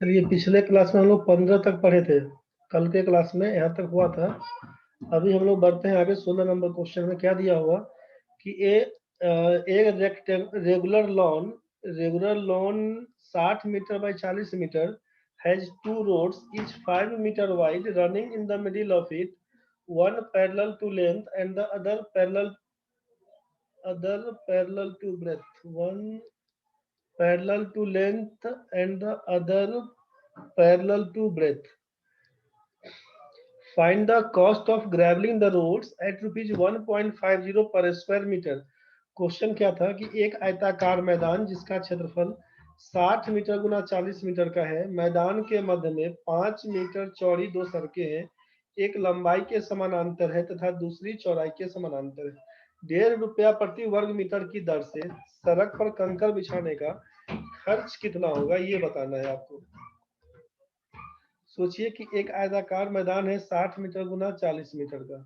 चलिए, पिछले क्लास में हम लोग 15 तक पढ़े थे। कल के क्लास में यहाँ तक हुआ था। अभी हम लोग बढ़ते हैं आगे। 16 नंबर क्वेश्चन में क्या दिया हुआ कि एक regular lawn 60 metre by 40 metre has two roads each 5 metre wide running in the middle of it, one parallel to length and the other parallel to breadth, one parallel to length and the other parallel to breadth. Find the cost of graveling the roads at rupees 1.50 per square meter. Question क्या था कि एक आयताकार मैदान जिसका क्षेत्रफल 60 metre गुना 40 metre का है, मैदान के मध्य में 5 मीटर चौड़ी दो सड़कें हैं, एक लंबाई के समानांतर है तथा दूसरी चौड़ाई के समानांतर है। 1.5 रुपया प्रति वर्ग मीटर की दर से सड़क पर कंकड़ बिछाने का खर्च कितना होगा, ये बताना है आपको। सोचिए कि एक आयताकार मैदान है 60 मीटर गुना 40 मीटर का।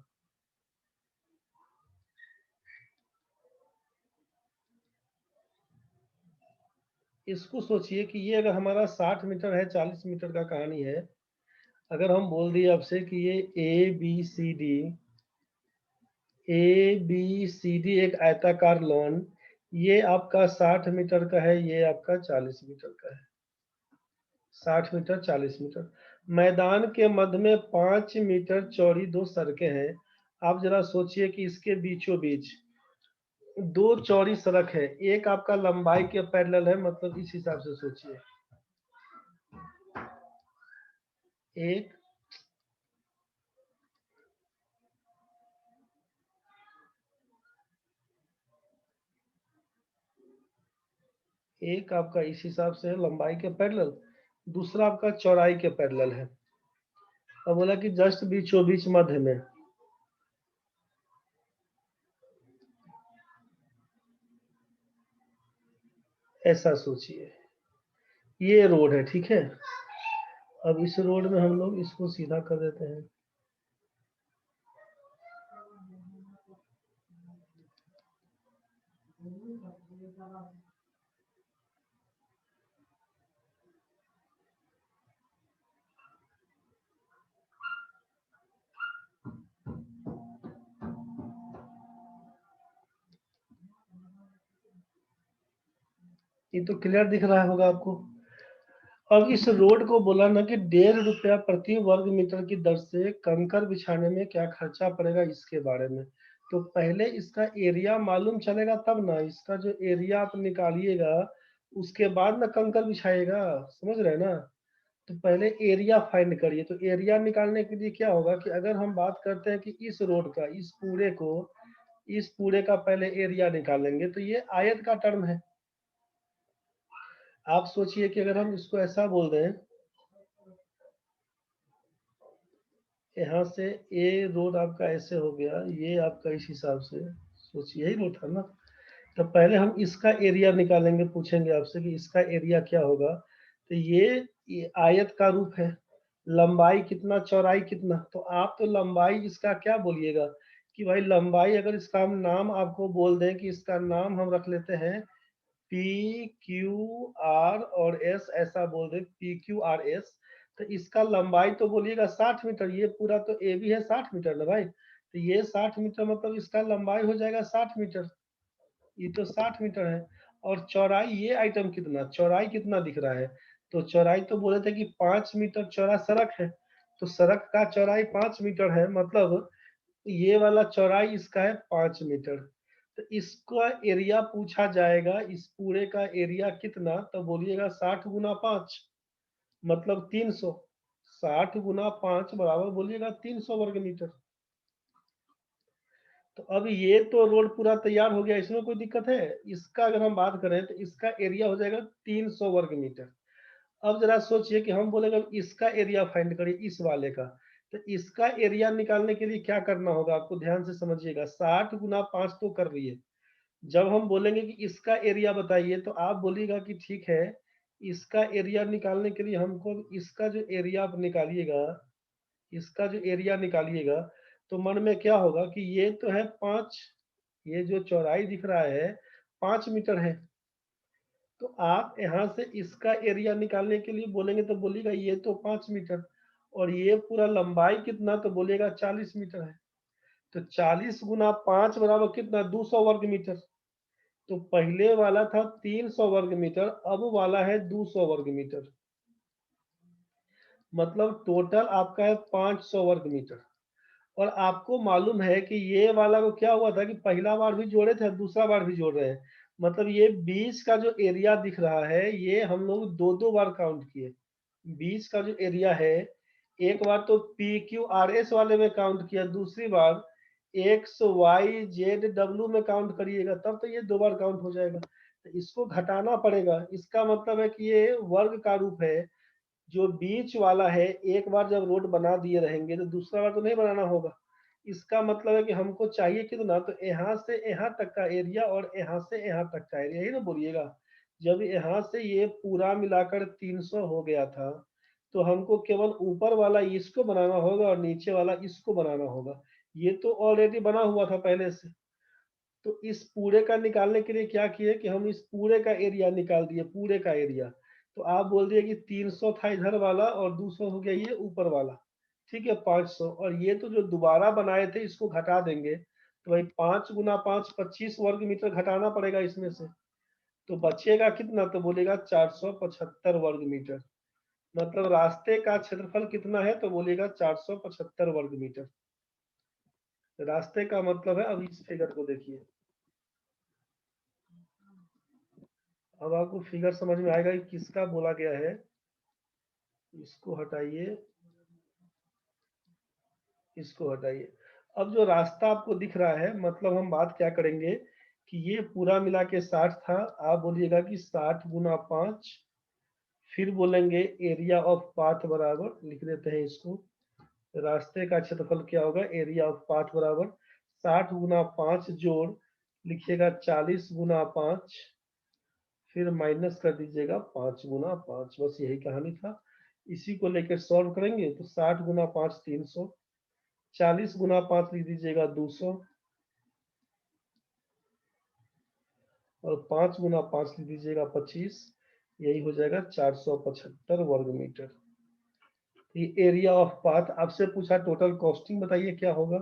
इसको सोचिए कि ये अगर हमारा 60 मीटर है, 40 मीटर का कहानी है, अगर हम बोल दिए आपसे कि ये ए बी सी डी एक आयताकार लॉन, ये आपका 60 मीटर का है, ये आपका 40 मीटर का है। 60 मीटर 40 मीटर, मैदान के मध्य में 5 मीटर चौड़ी दो सड़कें हैं। आप जरा सोचिए कि इसके बीचों बीच दो चौड़ी सड़क है, एक आपका लंबाई के पैरेलल है, मतलब इस हिसाब से सोचिए। एक एक आपका इस हिसाब से है लंबाई के पैरेलल, दूसरा आपका चौड़ाई के पैरेलल है। अब बोला कि जस्ट बीचों बीच मध्य में, ऐसा सोचिए ये रोड है, ठीक है। अब इस रोड में हम लोग इसको सीधा कर देते हैं। ये तो क्लियर दिख रहा होगा आपको। अब इस रोड को बोला ना कि 1.5 रुपया प्रति वर्ग मीटर की दर से कंकड़ बिछाने में क्या खर्चा पड़ेगा, इसके बारे में। तो पहले इसका एरिया मालूम चलेगा तब ना, इसका जो एरिया आप निकालिएगा उसके बाद ना कंकड़ बिछाएगा, समझ रहे हैं ना। तो पहले एरिया फाइंड करिए। तो एरिया निकालने के लिए क्या होगा कि अगर हम बात करते हैं कि इस रोड का, इस पूरे का पहले एरिया निकालेंगे, तो ये आयत का टर्म है। आप सोचिए कि अगर हम इसको ऐसा बोल दें, यहाँ से ए रोड आपका ऐसे हो गया, ये आपका इस हिसाब से, सोचिए यही रोड था ना। तो पहले हम इसका एरिया निकालेंगे, पूछेंगे आपसे कि इसका एरिया क्या होगा। तो ये आयत का रूप है, लंबाई कितना चौड़ाई कितना, तो आप तो लंबाई इसका क्या बोलिएगा कि भाई लंबाई, अगर इसका हम नाम आपको बोल दें कि इसका नाम हम रख लेते हैं पी क्यू आर और एस, ऐसा बोल दे पी क्यू आर एस, तो इसका लंबाई तो बोलिएगा 60 मीटर। ये पूरा तो ए भी है 60 मीटर ना भाई, तो ये 60 मीटर मतलब इसका लंबाई हो जाएगा 60 मीटर। ये तो 60 मीटर है। और चौड़ाई, ये आइटम कितना, चौड़ाई कितना दिख रहा है, तो चौड़ाई तो बोले थे कि 5 मीटर चौड़ा सड़क है, तो सड़क का चौड़ाई 5 मीटर है, मतलब ये वाला चौड़ाई इसका है 5 मीटर। तो इसका एरिया पूछा जाएगा, इस पूरे का एरिया कितना, तो बोलिएगा 60 गुना 5 मतलब 300। 60 गुना 5 बराबर बोलिएगा 300 वर्ग मीटर। तो अब ये तो रोड पूरा तैयार हो गया, इसमें कोई दिक्कत है। इसका अगर हम बात करें तो इसका एरिया हो जाएगा 300 वर्ग मीटर। अब जरा सोचिए कि हम बोलेंगे इसका एरिया फाइंड करिए इस वाले का, तो इसका एरिया निकालने के लिए क्या करना होगा, आपको ध्यान से समझिएगा। 60 गुना 5 तो कर लिए, जब हम बोलेंगे कि इसका एरिया बताइए, तो आप बोलिएगा कि ठीक है, इसका एरिया निकालने के लिए हमको इसका जो एरिया आप निकालिएगा, इसका जो एरिया निकालिएगा, तो मन में क्या होगा कि ये तो है 5, ये जो चौड़ाई दिख रहा है 5 मीटर है। तो आप यहाँ से इसका एरिया निकालने के लिए बोलेंगे तो बोलिएगा ये तो 5 मीटर और ये पूरा लंबाई कितना, तो बोलिएगा 40 मीटर है। तो 40 गुना 5 बराबर कितना, 200 वर्ग मीटर। तो पहले वाला था 300 वर्ग मीटर, अब वाला है 200 वर्ग मीटर। मतलब टोटल आपका है 500 वर्ग मीटर। और आपको मालूम है कि ये वाला को क्या हुआ था कि पहला बार भी जोड़े थे, दूसरा बार भी जोड़ रहे हैं। मतलब ये बीच का जो एरिया दिख रहा है, ये हम लोग दो दो बार काउंट किए। बीच का जो एरिया है, एक बार तो पी क्यू आर एस वाले में काउंट किया, दूसरी बार एक्स वाई जेड डब्ल्यू में काउंट करिएगा, तब तो ये दो बार काउंट हो जाएगा। तो इसको घटाना पड़ेगा। इसका मतलब है कि ये वर्ग का रूप है। जो बीच वाला है, एक बार जब रोड बना दिए रहेंगे तो दूसरा बार तो नहीं बनाना होगा। इसका मतलब है कि हमको चाहिए कितना, तो यहाँ से यहाँ तक का एरिया और यहाँ से यहाँ तक का एरिया, यही ना बोलिएगा। जब यहाँ से ये पूरा मिलाकर 300 हो गया था, तो हमको केवल ऊपर वाला इसको बनाना होगा और नीचे वाला इसको बनाना होगा। ये तो ऑलरेडी बना हुआ था पहले से। तो इस पूरे का निकालने के लिए क्या किए कि हम इस पूरे का एरिया निकाल दिए, पूरे का एरिया। तो आप बोल दिए कि 300 था इधर वाला और 200 हो गया ये ऊपर वाला। ठीक है, 500। और ये तो जो दोबारा बनाए थे इसको घटा देंगे, तो भाई 5 गुना 5 25 वर्ग मीटर घटाना पड़ेगा इसमें से। तो बचेगा कितना, तो बोलेगा 475 वर्ग मीटर। मतलब रास्ते का क्षेत्रफल कितना है, तो बोलेगा 475 वर्ग मीटर। रास्ते का मतलब है, अब इस फिगर को देखिए। अब आपको फिगर समझ में आएगा कि किसका बोला गया है। इसको हटाइए, इसको हटाइए। अब जो रास्ता आपको दिख रहा है, मतलब हम बात क्या करेंगे कि ये पूरा मिला के 60 था। आप बोलिएगा कि 60 गुना 5, फिर बोलेंगे एरिया ऑफ पाथ बराबर, लिख देते हैं इसको। रास्ते का क्षेत्रफल क्या होगा, एरिया ऑफ पाथ बराबर 60 गुना 5 जोड़ लिखिएगा 40 गुना 5, फिर माइनस कर दीजिएगा 5 गुना 5। बस यही कहानी था। इसी को लेकर सॉल्व करेंगे तो 60 गुना 5 300, 40 गुना 5 लिख दीजिएगा 200 और 5 गुना 5 लिख दीजिएगा 25। यही हो जाएगा 475 वर्ग मीटर। ये एरिया ऑफ पाथ। आपसे पूछा टोटल कॉस्टिंग बताइए क्या होगा।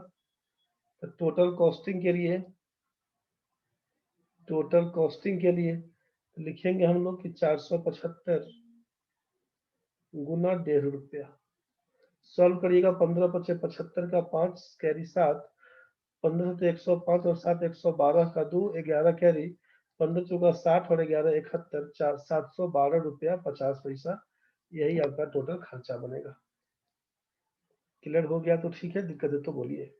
तो टोटल कॉस्टिंग के लिए, टोटल कॉस्टिंग के लिए लिखेंगे हम लोग कि 475 गुना 1.5 रुपया। सॉल्व करिएगा, 15 पचे 75 का 5 कैरी 7, 15 तो 105 और 7 112 का 2 11 कैरी, 15 चौका 60 और 11 71, 712 रुपया 50 पैसा। यही आपका टोटल खर्चा बनेगा। क्लियर हो गया तो ठीक है, दिक्कत है तो बोलिए।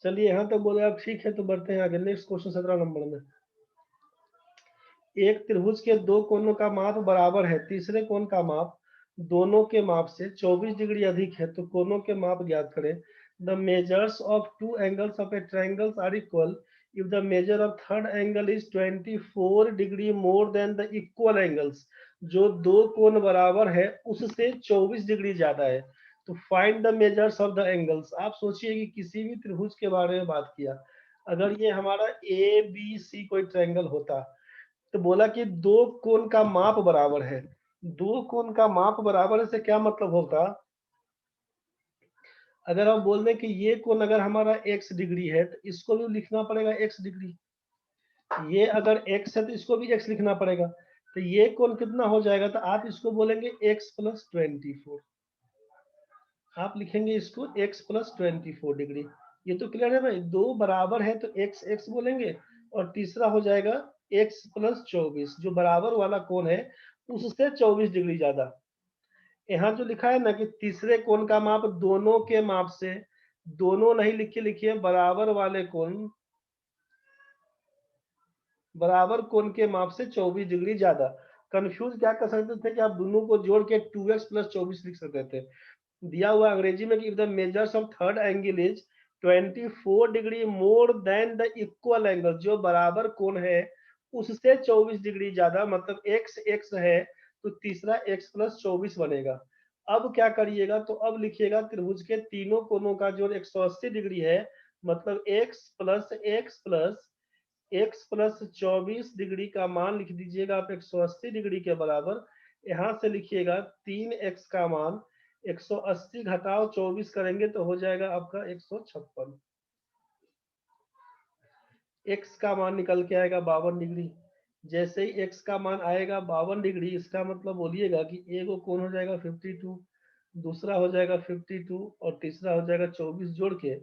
चलिए यहाँ तक बोले आप ठीक है, तो बढ़ते हैं आगे। नेक्स्ट क्वेश्चन 17 नंबर में। एक त्रिभुज के दो कोनों का माप बराबर है, तीसरे कोण का माप दोनों के माप से 24 डिग्री अधिक है, तो कोनों के माप ज्ञात करें। The measures of two angles of a triangle are equal if the measure of third angle is 24 degree more than the equal angles. जो दो कोण बराबर है उससे 24 डिग्री ज्यादा है। तो find the measures of the angles. आप सोचिए कि किसी भी त्रिभुज के बारे में बात किया, अगर ये हमारा ए बी सी कोई ट्रायंगल होता, तो बोला कि दो कोण का माप बराबर है। दो कोण का माप बराबर है से क्या मतलब होता, अगर हम बोल दें कि ये कोण अगर हमारा x डिग्री है तो इसको भी लिखना पड़ेगा x डिग्री। ये अगर x है तो इसको भी x लिखना पड़ेगा। तो ये कोण कितना हो जाएगा, तो आप इसको बोलेंगे x प्लस 24। आप लिखेंगे इसको x प्लस 24 डिग्री। ये तो क्लियर है भाई, दो बराबर है तो x x बोलेंगे और तीसरा हो जाएगा x प्लस 24, जो बराबर वाला कोण है उससे 24 डिग्री ज्यादा। यहाँ जो लिखा है ना कि तीसरे कोण का माप दोनों के माप से, दोनों नहीं लिखिए, लिखिए बराबर वाले कोण, बराबर कोण के माप से 24 डिग्री ज्यादा। कंफ्यूज क्या कर सकते थे कि आप दोनों को जोड़ के 2x प्लस 24 लिख सकते थे। दिया हुआ अंग्रेजी में कि if the measures of third angle is 24 degree more than the equal angle, जो बराबर कोण है उससे 24 डिग्री ज्यादा, मतलब x x है तो तीसरा x प्लस 24 बनेगा। अब क्या करिएगा, तो अब लिखिएगा त्रिभुज के तीनों कोणों का जोड़ 180 डिग्री है, मतलब x plus x plus 24 degree का मान लिख दीजिएगा आप 180 डिग्री के बराबर। यहां से लिखिएगा 3x का मान 180 घटाओ 24 करेंगे तो हो जाएगा आपका 156। x का मान निकल के आएगा 52 डिग्री। जैसे ही x का मान आएगा 52 डिग्री, इसका मतलब बोलिएगा कि एक कोण हो जाएगा 52, दूसरा हो जाएगा 52 और तीसरा हो जाएगा 24 जोड़ के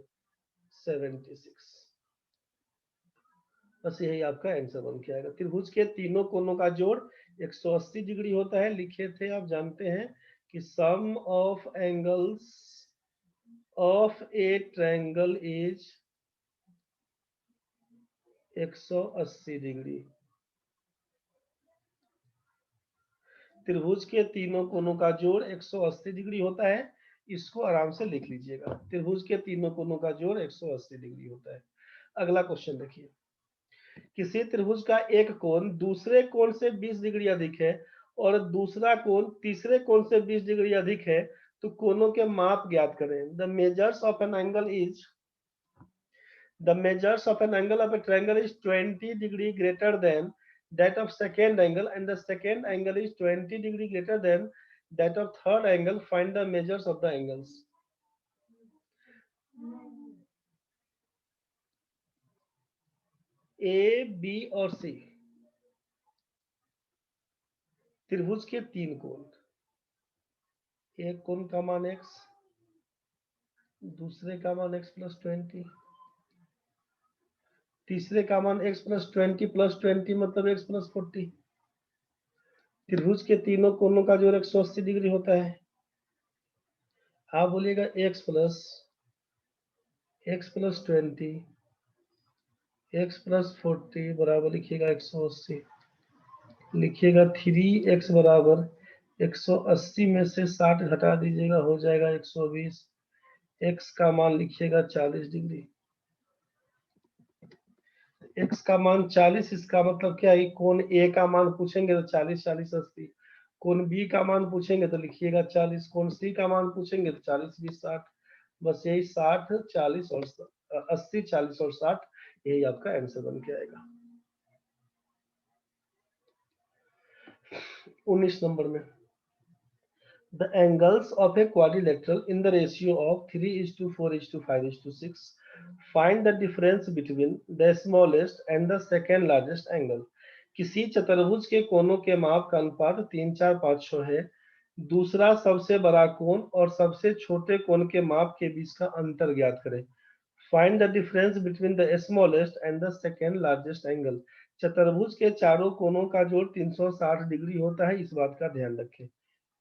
76। बस यही आपका आंसर बन के आएगा। त्रिभुज के तीनों कोनों का जोड़ 180 डिग्री होता है। लिखे थे आप जानते हैं कि sum of angles of a triangle is 180 degree. त्रिभुज के तीनों कोनों का जोड़ 180 डिग्री होता है। इसको आराम से लिख लीजिएगा, त्रिभुज के तीनों कोनों का जोड़ 180 डिग्री होता है। अगला क्वेश्चन देखिए, किसी त्रिभुज का एक कोण दूसरे कोण से 20 डिग्री अधिक है और दूसरा कोण तीसरे कोण से 20 डिग्री अधिक है, तो कोणों के माप ज्ञात करें। The measures of an angle is The measures of an angle of a triangle is 20 degree greater than that of second angle, and the second angle is 20 degree greater than that of third angle. Find the measures of the angles. A, B और C त्रिभुज के तीन कोण। एक कोण का मान x, दूसरे का मान x प्लस 20, तीसरे का मान x प्लस 20 प्लस 20 मतलब x प्लस 40। त्रिभुज के तीनों कोणों का जोड़ 180 डिग्री होता है। आप बोलिएगा x प्लस 20 x प्लस 40 बराबर लिखिएगा 180। लिखिएगा 3x बराबर 180 में से 60 घटा दीजिएगा, हो जाएगा 120। x का मान लिखिएगा 40 डिग्री। x का मान 40, इसका मतलब क्या है, कोण A का मान पूछेंगे तो 40 40 80, कोण B का मान पूछेंगे तो लिखिएगा 40, कोण C का मान पूछेंगे तो 40 20 60। बस यही 60 40 और 80 40 और 60, यही आपका आंसर बन के आएगा। 19 नंबर में, the angles of a quadrilateral in the ratio of 3:4:5:6, find the difference between the smallest and the second largest angle। किसी चतुर्भुज के कोणों के माप का अनुपात 3 4 5 6 है। दूसरा सबसे बड़ा कोण और सबसे छोटे कोण के माप के बीच का अंतर ज्ञात करें। Find the difference between the smallest and the second largest angle. चतुर्भुज के चारों कोणों का जोड़ 360 डिग्री होता है, इस बात का ध्यान रखें।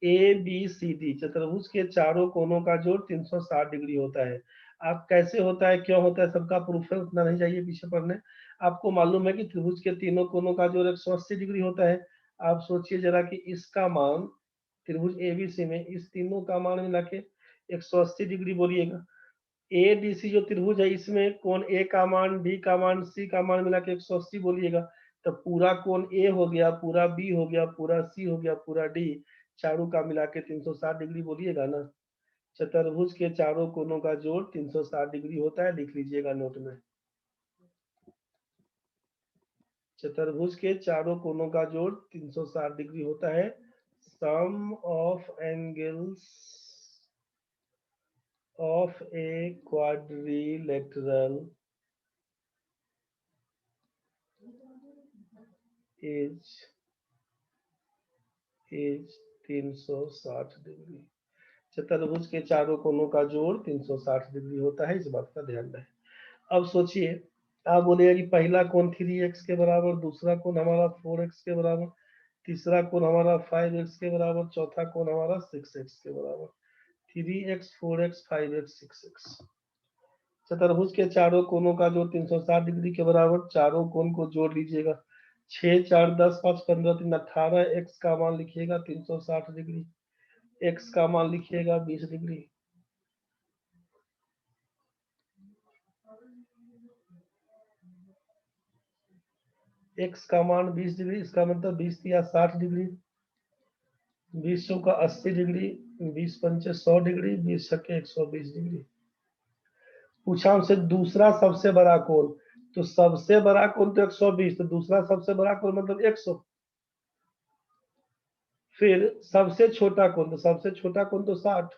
ए बी सी डी चतुर्भुज के चारों कोणों का जोड़ 360 डिग्री होता है। आप कैसे होता है, क्यों होता है, सबका प्रूफ है, उतना नहीं चाहिए पीछे पढ़ने। आपको मालूम है कि त्रिभुज के तीनों कोणों का जोड़ 180 डिग्री होता है। आप सोचिए जरा कि इसका मान त्रिभुज एबीसी में इस तीनों का मान मिला के 180 डिग्री बोलिएगा। ए डी सी जो त्रिभुज है इसमें कोण ए का मान, डी का मान, सी का मान मिला के 180 बोलिएगा। तो पूरा कोण ए हो गया, पूरा बी हो गया, पूरा सी हो गया, पूरा डी, चारों का मिला के 360 डिग्री बोलिएगा ना। चतुर्भुज के चारों कोणों का जोड़ 360 डिग्री होता है, लिख लीजिएगा नोट में। चतुर्भुज के चारों कोणों का जोड़ 360 डिग्री होता है। Sum of angles of a quadrilateral is 360 degree. चतुर्भुज के चारों कोणों का जोड़ 360 डिग्री होता है, इस बात का ध्यान रहे। अब सोचिए, आप बोलिएगा कि पहला कोण 3x के बराबर, दूसरा कोण हमारा 4x के बराबर, तीसरा कोण हमारा 5x के बराबर, चौथा कोण हमारा 6x के बराबर। 3x 4x 5x 6x। चतुर्भुज के चारों कोणों का जोड़ 360 डिग्री के बराबर। चारों कोण को जोड़ लीजिएगा, 6 4 10 5 15 3 18। x का मान लिखिएगा 360 डिग्री, x का मान लिखिएगा 20 डिग्री। x का मान 20 डिग्री, इसका मतलब 20 या 60 डिग्री, 20 का 80 डिग्री, 20 पंचे 100 डिग्री, 20 छक्के 120 डिग्री। पूछा हमसे दूसरा सबसे बड़ा कोण, तो सबसे बड़ा कोण तो 120, तो दूसरा सबसे बड़ा कोण मतलब 100। फिर सबसे छोटा कोण, तो सबसे छोटा कोण तो 60।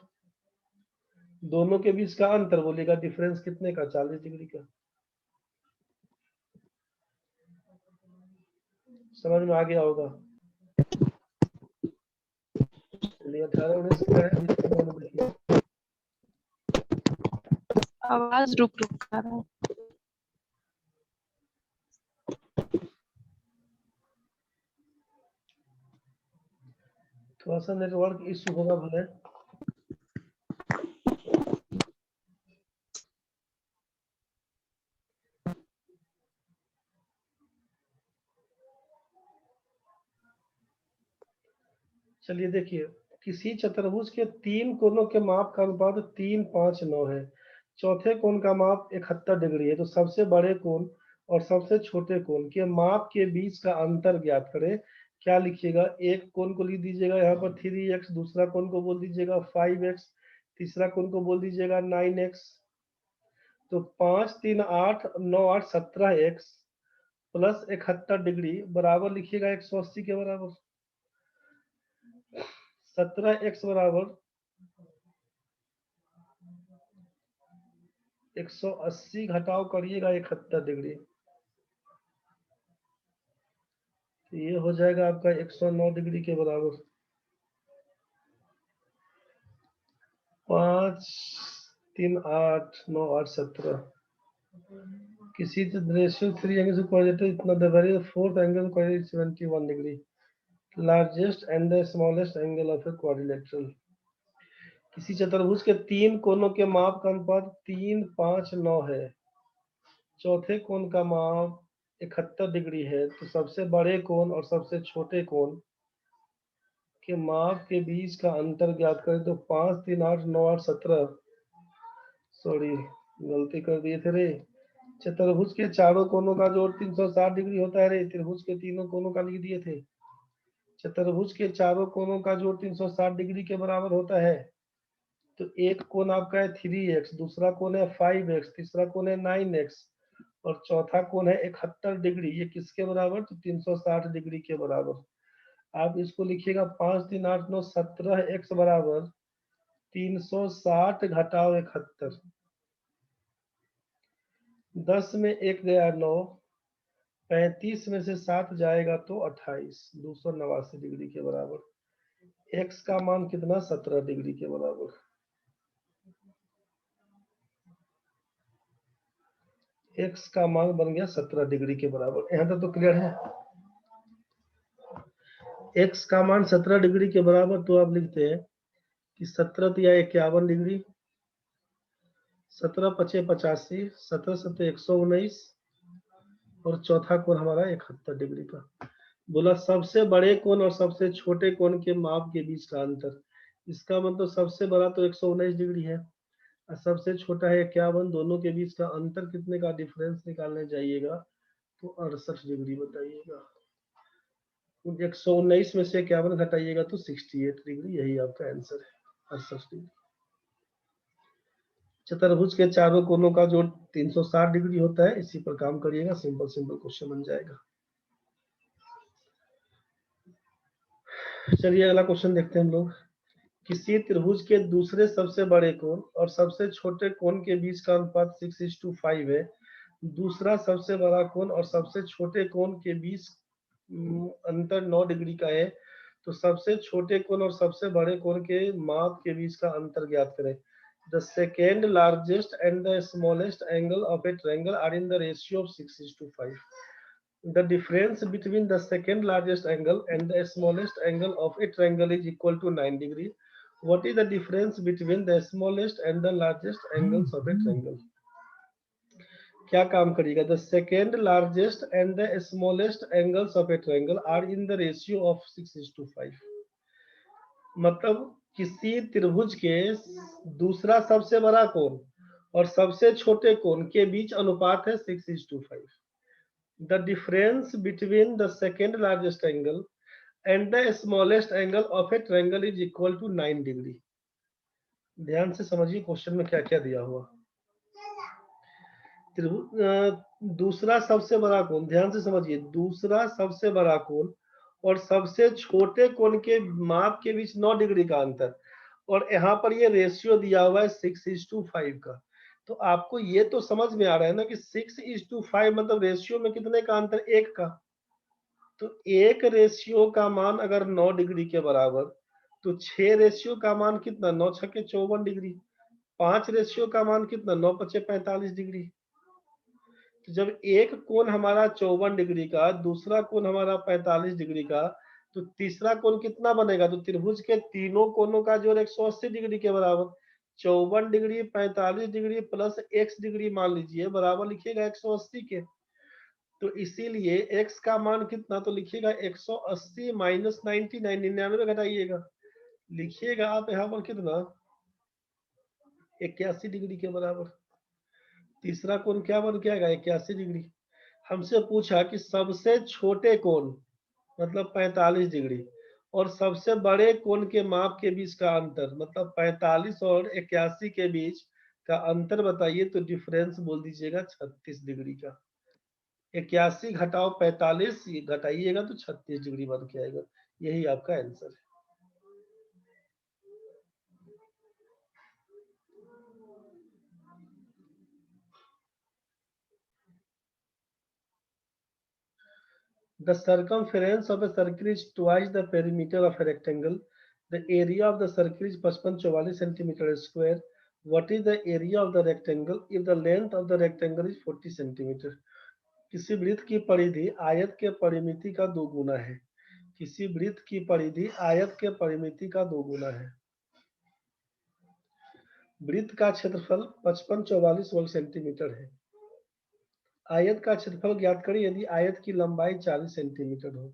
दोनों के बीच का अंतर बोलेगा डिफरेंस कितने का, 40 डिग्री का। समझ में आ गया होगा। 18-19 का है, देखिए आवाज रुक रुक आ रहा है। थोड़ा सा नेटवर्क इशू होगा भले। चलिए देखिए, किसी चतुर्भुज के 3 कोणों के माप का अनुपात 3, 5, 9 है। चौथे कोण का माप 71 डिग्री है। तो सबसे बड़े कोण और सबसे छोटे कोण के माप के बीच का अंतर ज्ञात करें। क्या लिखिएगा, एक कोण को लिख दीजिएगा यहाँ पर 3x, दूसरा कोण को बोल दीजिएगा 5x, तीसरा कोण को बोल दीजिएगा 9x। तो 5, 3, 8, 9, 8, 17x प्लस 71 डिग्री बराबर लिखिएगा 180 के बराबर। 17x बराबर 180 घटाव करिएगा 71 डिग्री, तो ये हो जाएगा आपका 109 डिग्री के बराबर। 5, 3, 8, 9, 8, 17। किसी रेशियो 3 एंगल से क्वाड्रेटर इतना दे, fourth angle 71 degree, largest and the smallest angle of a quadrilateral. किसी चतुर्भुज के 3 कोणों के माप का अनुपात 3, 5, 9 है। चौथे कोण का माप 71 डिग्री है। तो सबसे बड़े कोण और सबसे छोटे कोण के माप के बीच का अंतर ज्ञात करें। तो 5, 3, 8, 9, 8, 17। सॉरी, गलती कर दिए थे रे। चतुर्भुज के चारों कोणों का जोड़ 360 डिग्री होता है रे। त्रिभुज के तीनों कोणों का लिख दिए थे। चतुर्भुज के चारों कोणों का जोड़ 360 डिग्री के बराबर होता है। तो एक कोण आपका है 3x, दूसरा कोण है 5x, तीसरा कोण है 9x और चौथा कोण है 71 डिग्री। ये किसके बराबर, तो 360 डिग्री के बराबर। आप इसको लिखिएगा 5, 3, 8, 9, 17x बराबर 360 घटाव 71। 10 में 1 गया 9, 35 में से 7 जाएगा तो 28, 289 डिग्री के बराबर। x का मान कितना, 17 डिग्री के बराबर। x का मान बन गया 17 डिग्री के बराबर। यहाँ तक तो क्लियर है। x का मान 17 डिग्री के बराबर, तो आप लिखते हैं कि 17 या 51 डिग्री, 17 पचे 85, 17 सत्ते 119 और चौथा कोण हमारा 71 डिग्री का। बोला सबसे बड़े कोण और सबसे छोटे कोण के माप के बीच का अंतर। इसका मतलब सबसे बड़ा तो 119 डिग्री है और सबसे छोटा है 51। दोनों के बीच का अंतर कितने का डिफरेंस निकालने जाइएगा तो 68 डिग्री बताइएगा। 119 में से 51 घटाइएगा तो 68 डिग्री। यही आपका आंसर है, 68 डिग्री। चतुर्भुज के चारों कोणों का जोड़ 360 डिग्री होता है। इसी पर काम करिएगा, सिंपल सिंपल क्वेश्चन बन जाएगा। चलिए अगला क्वेश्चन देखते हैं हम लोग। किसी त्रिभुज के दूसरे सबसे बड़े कोण और सबसे छोटे कोण के बीच का अनुपात 6:5 है। दूसरा सबसे बड़ा कोण और सबसे छोटे कोण के बीच अंतर 9 डिग्री का है। तो सबसे छोटे कोण और सबसे बड़े कोण के माप के बीच का अंतर ज्ञात करें। The second largest and the smallest angle of a triangle are in the ratio of 6:5. The difference between the second largest angle and the smallest angle of a triangle is equal to 9 degree. What is the difference between the smallest and the largest angles of a triangle? क्या काम करिएगा, the second largest and the smallest angles of a triangle are in the ratio of 6:5. मतलब किसी त्रिभुज के दूसरा सबसे बड़ा कोण और सबसे छोटे कोण के बीच अनुपात है 6:5. The difference between the second largest angle and the smallest angle of a triangle is equal to 9 degree. ध्यान से समझिए क्वेश्चन में क्या क्या दिया हुआ। दूसरा सबसे बड़ा कोण, ध्यान से समझिए, दूसरा सबसे बड़ा कोण और सबसे छोटे कोण के माप के बीच 9 डिग्री का अंतर, और यहाँ पर ये रेशियो दिया हुआ है 6:5 का। तो आपको ये तो समझ में आ रहा है ना कि 6:5 मतलब रेशियो में कितने का अंतर, 1 का। तो 1 रेशियो का मान अगर 9 डिग्री के बराबर, तो 6 रेशियो का मान कितना, 9 छक्के 54 डिग्री। 5 रेशियो का मान कितना, 9 पचे 45 डिग्री। तो जब एक कोण हमारा 54 डिग्री का, दूसरा कोण हमारा 45 डिग्री का, तो तीसरा कोण कितना बनेगा, तो त्रिभुज के तीनों कोणों का जोड़ 180 डिग्री के बराबर। 54 degree 45 degree plus x degree मान लीजिए, बराबर लिखिएगा 180 के। तो इसीलिए x का मान कितना, तो लिखिएगा 180 माइनस 99, 99 घटाइएगा, लिखिएगा आप यहाँ पर कितना, 81 डिग्री के बराबर। तीसरा कोण क्या बन के आएगा, 81 डिग्री। हमसे पूछा कि सबसे छोटे कोण मतलब 45 डिग्री और सबसे बड़े कोण के माप के बीच का अंतर मतलब 45 और 81 के बीच का अंतर बताइए, तो डिफरेंस बोल दीजिएगा 36 डिग्री का। 81 घटाओ 45 घटाइएगा तो 36 डिग्री बन के आएगा। यही आपका आंसर है। The circumference of a circle is twice the perimeter of a rectangle. The area of the circle is 5544 centimeter square. What is the area of the rectangle if the length of the rectangle is 40 centimeter? किसी वृत्त की परिधि आयत के परिमिति का 2 गुना है। किसी वृत्त की परिधि आयत के परिमिति का 2 गुना है। वृत्त का क्षेत्रफल 5544 वर्ग सेंटीमीटर है। आयत का क्षेत्रफल ज्ञात करें यदि आयत की लंबाई 40 सेंटीमीटर हो।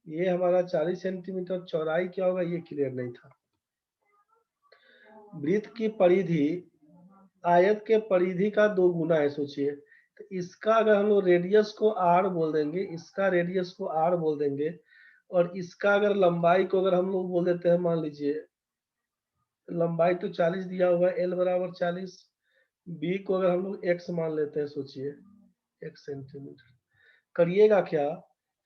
ये हमारा 40 सेंटीमीटर, चौड़ाई क्या होगा ये क्लियर नहीं था। वृत्त की परिधि आयत के परिधि का 2 गुना है। सोचिए, तो इसका अगर हम लोग रेडियस को r बोल देंगे, इसका रेडियस को r बोल देंगे, और इसका अगर लंबाई को अगर हम लोग बोल देते हैं, मान लीजिए लंबाई तो 40 दिया हुआ है, l बराबर 40, b को अगर हम लोग x मान लेते हैं, सोचिए x सेंटीमीटर, करिएगा क्या,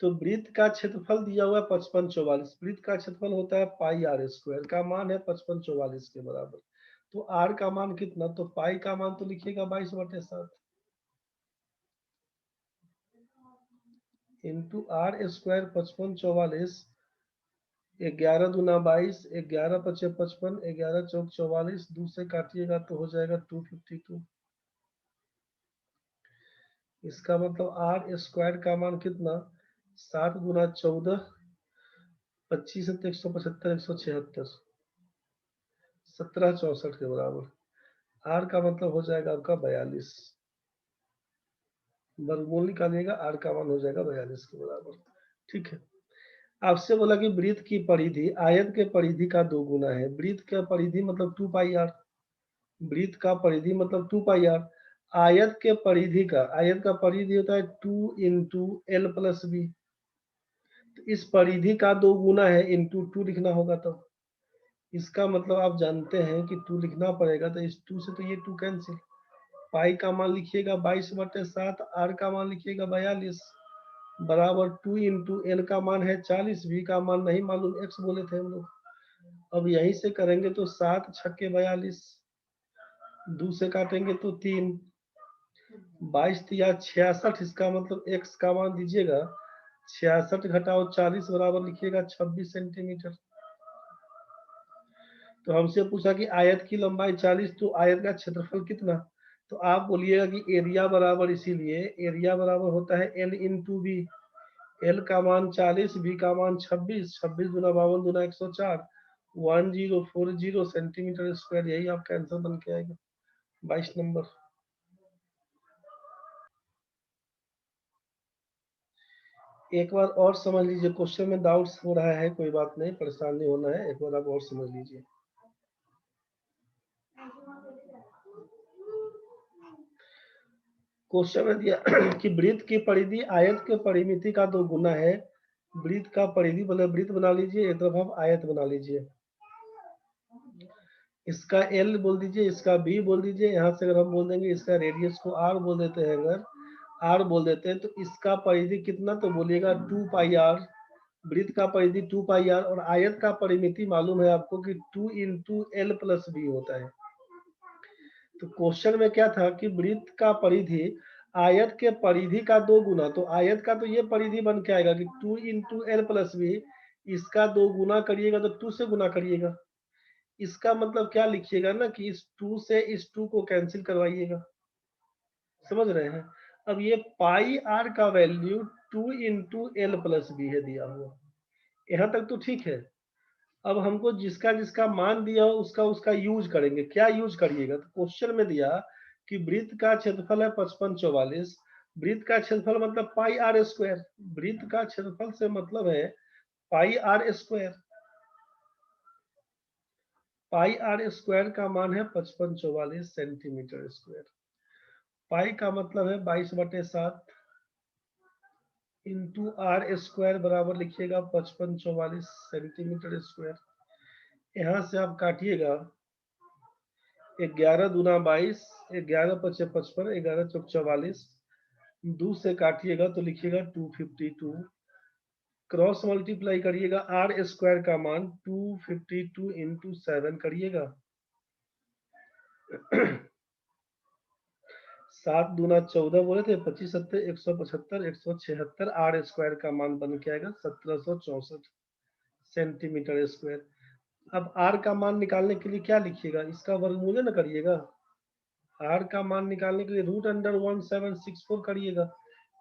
तो वृत्त का क्षेत्रफल दिया हुआ है 5544, वृत्त का क्षेत्रफल होता है पाई r स्क्वायर, का मान है 5544 के बराबर। तो r का मान कितना, तो पाई का मान तो लिखिएगा 22/7 इंटू r स्क्वायर 5544, 11 दूना 22, 11 पचे 55, 11 चौक 44, 2 से काटिएगा तो हो जाएगा 252। इसका मतलब r स्क्वायर का मान कितना, 7 गुना 14, 25 से 175, 176, 1764 के बराबर। r का मतलब हो जाएगा आपका 42, वर्गमूल निकालिएगा, r का मान हो जाएगा 42 के बराबर। ठीक है, आपसे बोला कि वृत्त की परिधि आयत के परिधि का 2 गुना है। वृत्त का परिधि मतलब 2 पाई r, वृत्त का परिधि मतलब 2 पाई r। आयत के परिधि का, आयत का परिधि होता है 2 इंटू एल प्लस बी, तो इस परिधि का 2 गुना है, इंटू 2 लिखना होगा। तो इसका मतलब आप जानते हैं कि 2 लिखना पड़ेगा, तो इस 2 से तो ये 2 कैंसिल। पाई का मान लिखिएगा 22/7, आर का मान लिखिएगा 42 बराबर 2 इंटू एल का मान है 40, बी का मान नहीं मालूम, एक्स बोले थे हम लोग। अब यहीं से करेंगे तो 7 छक्के 42, 2 से काटेंगे तो 3, 22 या 66, इसका मतलब एक्स का मान दीजिएगा 66 घटाओ 40 बराबर लिखिएगा 26 सेंटीमीटर। तो हमसे पूछा कि आयत की लंबाई 40, तो आयत का क्षेत्रफल कितना, तो आप बोलिएगा कि एरिया बराबर, इसीलिए एरिया बराबर होता है एल इंटू बी। एल का मान 40, बी का मान 26, 26 दूना 52 दूना 104, 1040 सेंटीमीटर स्क्वायर। यही आपका आंसर बन के आएगा 22 नंबर। एक बार और समझ लीजिए, क्वेश्चन में डाउट्स हो रहा है, कोई बात नहीं, परेशान नहीं होना है, एक बार आप और समझ लीजिए। क्वेश्चन में दिया कि वृत्त की परिधि आयत के परिमिति का 2 गुना है। वृत्त का परिधि मतलब वृत्त बना लीजिए, एक तरफ आप आयत बना लीजिए। इसका एल बोल दीजिए, इसका बी बोल दीजिए। यहाँ से अगर हम बोल देंगे इसका रेडियस को आर बोल देते हैं, अगर आर बोल देते हैं तो इसका परिधि कितना, तो बोलिएगा 2 पाई आर। वृत्त का परिधि 2 पाई आर, और आयत का परिमिति मालूम है आपको कि 2 इंटू एल प्लस बी होता है। तो क्वेश्चन में क्या था कि वृत्त का परिधि आयत के परिधि का 2 गुना, तो आयत का तो ये परिधि बन के आएगा कि 2 इंटू एल प्लस बी, इसका 2 गुना करिएगा तो 2 से गुना करिएगा। इसका मतलब क्या लिखिएगा ना कि इस 2 से इस 2 को कैंसिल करवाइएगा। समझ रहे हैं? अब ये पाई आर का value 2 into l plus b है दिया हुआ। यहाँ तक तो ठीक है। अब हमको जिसका जिसका मान दिया हो उसका उसका यूज करेंगे। क्या यूज करिएगा, तो क्वेश्चन में दिया कि वृत्त का क्षेत्रफल है 5544। वृत्त का क्षेत्रफल मतलब पाई आर स्क्वायर। वृत्त का क्षेत्रफल से मतलब है pi r square. Pi r square का मान है 5544 सेंटीमीटर स्क्वायर। पाई का मतलब है 22/7 इंटू आर स्क्वायर बराबर लिखिएगा 5544 सेंटीमीटर स्क्वायर। यहाँ से आप काटिएगा 11 दूना 22, 11 पचे 55, 11 चौक 44, 2 से काटिएगा तो लिखिएगा 252। क्रॉस मल्टीप्लाई करिएगा आर स्क्वायर का मान 252 इंटू 7 करिएगा। 7 दूना 14 बोले थे, 25 सत्ते 175, 176 आर स्क्वायर का मान बन के आएगा 1764 सेंटीमीटर स्क्वायर। अब आर का मान निकालने के लिए क्या लिखिएगा, इसका वर्गमूल न करिएगा। आर का मान निकालने के लिए √1764 करिएगा,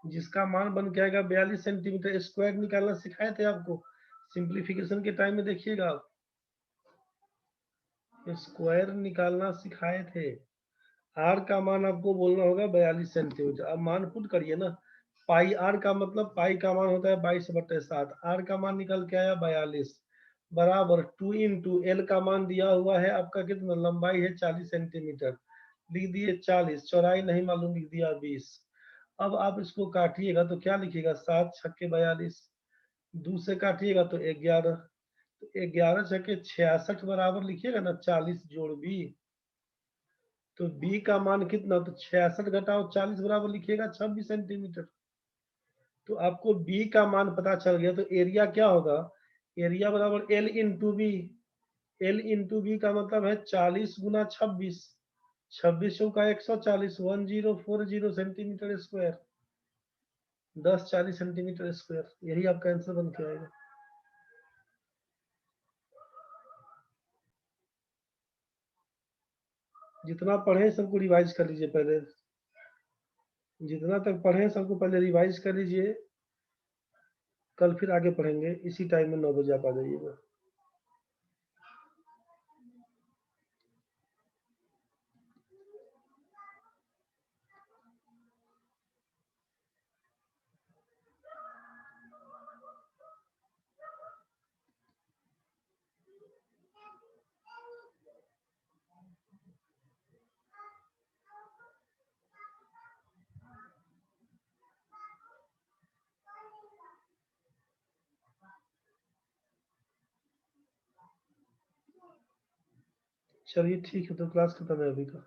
जिसका मान बन के आएगा 42 सेंटीमीटर स्क्वायर। निकालना सिखाए थे आपको सिंप्लीफिकेशन के टाइम में, देखिएगा आप स्क्वायर निकालना सिखाए थे। आर का मान आपको बोलना होगा 42 सेंटीमीटर। अब मान पुट करिए ना। पाई आर का मतलब पाई का मान होता है 22/7, आर का मान निकल के आया 42 बराबर 2 इंटू एल का मान दिया हुआ है आपका कितना, लंबाई है 40 सेंटीमीटर, लिख दिए 40, चौड़ाई नहीं मालूम लिख दिया 20। अब आप इसको काटिएगा तो क्या लिखिएगा, 7 छक्के 42, 2 से काटिएगा तो 11, तो 11 छक्के 66 बराबर लिखिएगा ना 40 जोड़ बी। तो बी का मान कितना, तो 66 घटाओ 40 बराबर लिखिएगा 26 सेंटीमीटर। तो आपको बी का मान पता चल गया। तो एरिया क्या होगा, एरिया बराबर l into b. L into b का मतलब है 40 गुना 26, 26 का 140, 1040 सेंटीमीटर स्क्वायर, 1040 सेंटीमीटर स्क्वायर। यही आपका आंसर बन के आएगा। जितना पढ़े सबको रिवाइज कर लीजिए पहले, जितना तक पढ़े सबको पहले रिवाइज कर लीजिए। कल फिर आगे पढ़ेंगे इसी टाइम में, 9 बजे आप आ जाइएगा। चलिए ठीक है, तो क्लास खत्म है अभी का।